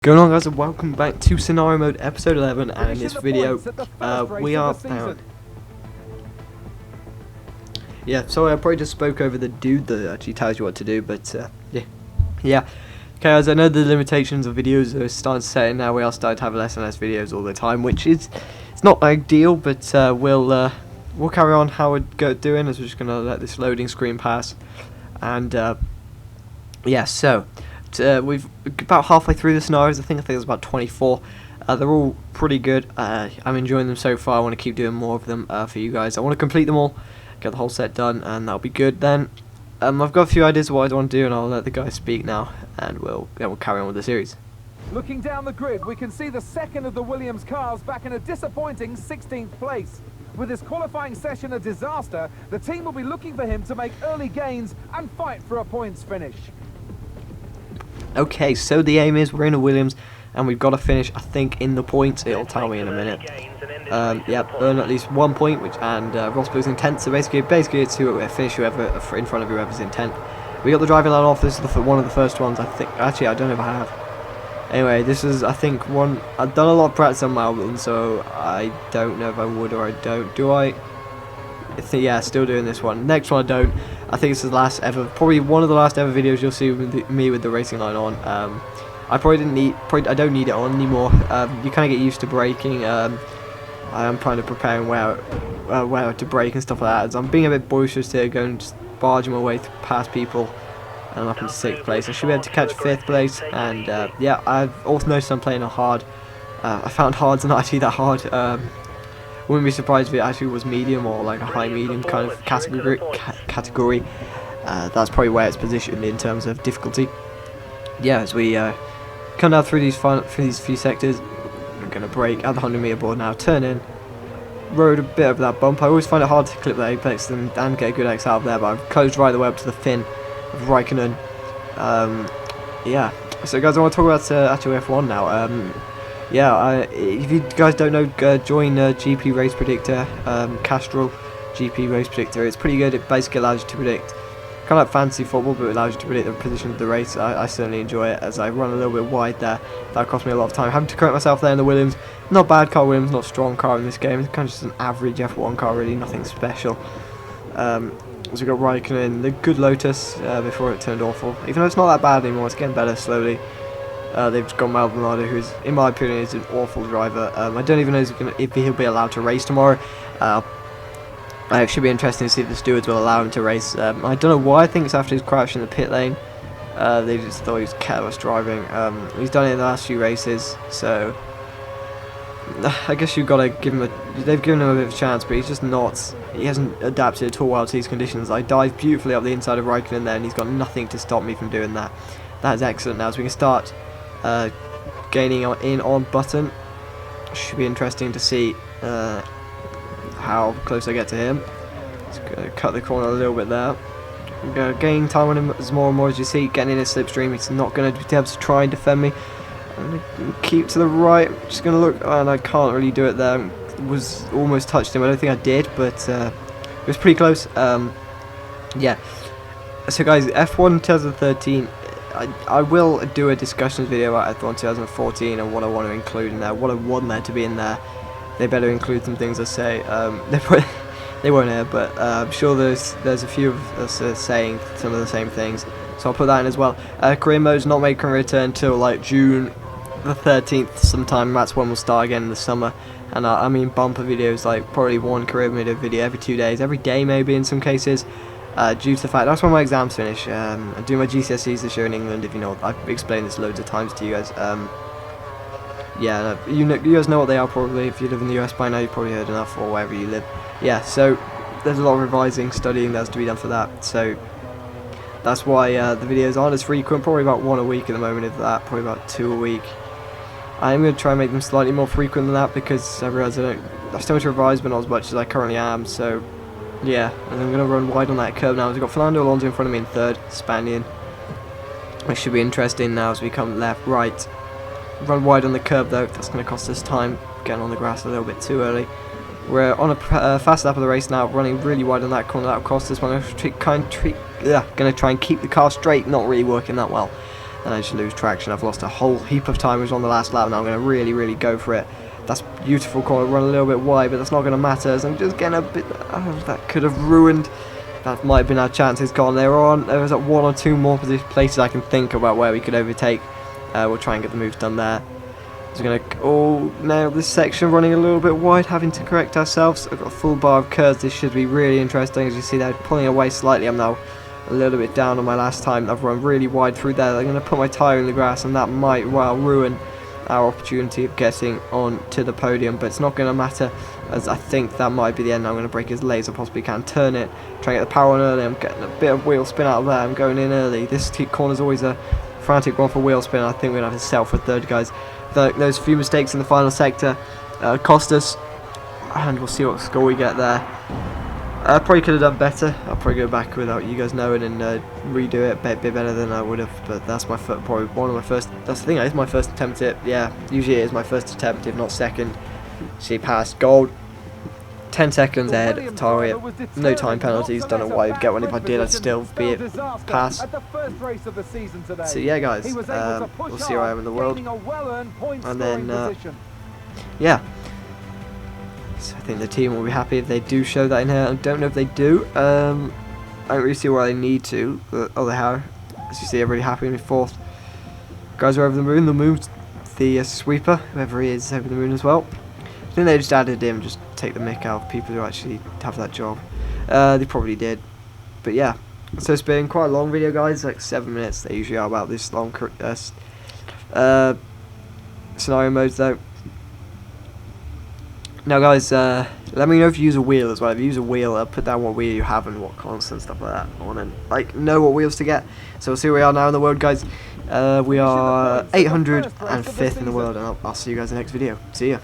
Going on, guys, and welcome back to Scenario Mode episode 11, and in this video we are found. Yeah, sorry, I probably just spoke over the dude that actually tells you what to do, but yeah. Okay, guys, I know the limitations of videos are starting to set in now. We are starting to have less and less videos all the time, which is it's not ideal, but we'll carry on how we're doing, as we're just gonna let this loading screen pass, and yeah, so. We've about halfway through the scenarios. I think it was about 24. They're all pretty good. I'm enjoying them so far. I want to keep doing more of them for you guys. I want to complete them all, get the whole set done, and that'll be good then. I've got a few ideas of what I want to do, and I'll let the guys speak now, and we'll carry on with the series. Looking down the grid, we can see the second of the Williams cars back in a disappointing 16th place. With this qualifying session a disaster, the team will be looking for him to make early gains and fight for a points finish. Okay, so the aim is we're in a Williams, and we've got to finish, I think, in the points. It'll tell me in a minute. Yep, earn at least 1 point, and Rosberg's in 10th, so basically it's who finish whoever in front of whoever's in 10th. We got the driving line off. This is one of the first ones, I think. Actually, I don't know if I have. Anyway, this is, I think, one. I've done a lot of practice on my album, so I don't know if I would or I don't. Do I? Yeah, still doing this one. Next one I don't. I think it's the last ever, probably one of the last ever videos you'll see with me with the racing line on. I I don't need it on anymore. You kind of get used to braking. I am kind of preparing where to brake and stuff like that. As I'm being a bit boisterous here, going just barging my way past people, and I'm up into 6th place. I should be able to catch 5th place. And yeah, I've also noticed I'm playing a hard. I found hard's not actually that hard. Wouldn't be surprised if it actually was medium or like a high medium kind of category. That's probably where it's positioned in terms of difficulty. Yeah, as we come down through these few sectors, we're going to brake at the 100-meter board now, turn in, rode a bit over that bump. I always find it hard to clip the apex and get a good X out of there, but I've closed right the way up to the fin of Raikkonen. Yeah, so guys, I want to talk about actually F1 now. Yeah, if you guys don't know, join GP Race Predictor, Castrol GP Race Predictor. It's pretty good. It basically allows you to predict, kind of like fantasy football, but it allows you to predict the position of the race. I certainly enjoy it, as I run a little bit wide there. That cost me a lot of time. Having to correct myself there in the Williams. Not bad car, Williams, not strong car in this game. It's kind of just an average F1 car, really, nothing special. So we've got Raikkonen, the good Lotus, before it turned awful. Even though it's not that bad anymore, it's getting better slowly. They've just got Maldonado, who's, in my opinion, is an awful driver. I don't even know if he'll be allowed to race tomorrow. It should be interesting to see if the stewards will allow him to race. I don't know why. I think it's after his crash in the pit lane. They just thought he was careless driving. He's done it in the last few races, so I guess you've got to give him they've given him a bit of a chance, but he's just not. He hasn't adapted at all well to these conditions. I dived beautifully up the inside of Raikkonen there, and he's got nothing to stop me from doing that. That is excellent. Now, so we can start gaining on Button. Should be interesting to see how close I get to him. Just gonna cut the corner a little bit there. I'm gonna gain time on him as more and more, as you see, getting in his slipstream. He's not going to be able to try and defend me. I'm gonna keep to the right. I'm just gonna look, and I can't really do it there. Was almost touched him. I don't think I did, but it was pretty close. Yeah. So guys, F1 2013. I will do a discussions video about F1 2014 and what I want to include in there, what I want there to be in there. They better include some things I say. They won't here, but I'm sure there's a few of us saying some of the same things, so I'll put that in as well. Career mode's not making a return until like June the 13th sometime. That's when we'll start again in the summer. And I mean bumper videos, like probably one career mode video every 2 days, every day maybe in some cases. Due to the fact that's when my exams finish. I do my GCSEs this year in England. If you know, I've explained this loads of times to you guys. Yeah, you guys know what they are probably. If you live in the US by now, you've probably heard enough, or wherever you live. Yeah, so there's a lot of revising, studying that's to be done for that. So that's why the videos aren't as frequent. Probably about 1 a week at the moment, if that. Probably about 2 a week. I am going to try and make them slightly more frequent than that, because I realise I still want to revise, but not as much as I currently am. So yeah, and I'm going to run wide on that curve now. We've got Fernando Alonso in front of me in 3rd, Spaniard. It should be interesting now as we come left, right. Run wide on the curve though. That's going to cost us time. Getting on the grass a little bit too early. We're on a fast lap of the race now, running really wide on that corner. That'll cost us one. Going to try and keep the car straight. Not really working that well. and I just lose traction. I've lost a whole heap of time. It was on the last lap, and I'm going to really go for it. That's beautiful corner, run a little bit wide, but that's not going to matter, as I'm just getting a bit... that could have ruined... That might have been our chances gone. There was like 1 or 2 more places I can think about where we could overtake. We'll try and get the moves done there. So we're going to... Oh, now this section running a little bit wide, having to correct ourselves. I've got a full bar of curves. This should be really interesting. As you see, they're pulling away slightly. I'm now a little bit down on my last time. I've run really wide through there. I'm going to put my tyre in the grass, and that might well ruin our opportunity of getting on to the podium, but it's not going to matter, as I think that might be the end. I'm going to brake as late as I possibly can, turn it, try and get the power on early. I'm getting a bit of wheel spin out of there. I'm going in early. This corner is always a frantic one for wheel spin. I think we're going to have to settle for third, guys. Those few mistakes in the final sector cost us, and we'll see what score we get there. I probably could have done better. I'll probably go back without you guys knowing and redo it a bit better than I would have. But that's probably one of my first. That's the thing. It's my first attempt at it. Yeah, usually it is my first attempt, if not second. She passed gold. 10 seconds ahead of the target. No time penalties. Don't know why I'd get one. If I did, I'd still be it pass. So yeah, guys. We'll see where I am in the world. And then yeah. So I think the team will be happy if they do show that in here. I don't know if they do. I don't really see why they need to. But, oh, they have. As you see, I'm really happy with 4th. Guys are over the moon. The moon's the sweeper, whoever he is, over the moon as well. I think they just added him just to take the mick out of people who actually have that job. They probably did. But yeah. So it's been quite a long video, guys. Like 7 minutes. They usually are about this long. Scenario modes, though. Now guys, let me know if you use a wheel as well. If you use a wheel, put down what wheel you have and what constant stuff like that. I want to like know what wheels to get. So we'll see where we are now in the world, guys. We are 805th in the world, and I'll see you guys in the next video. See ya.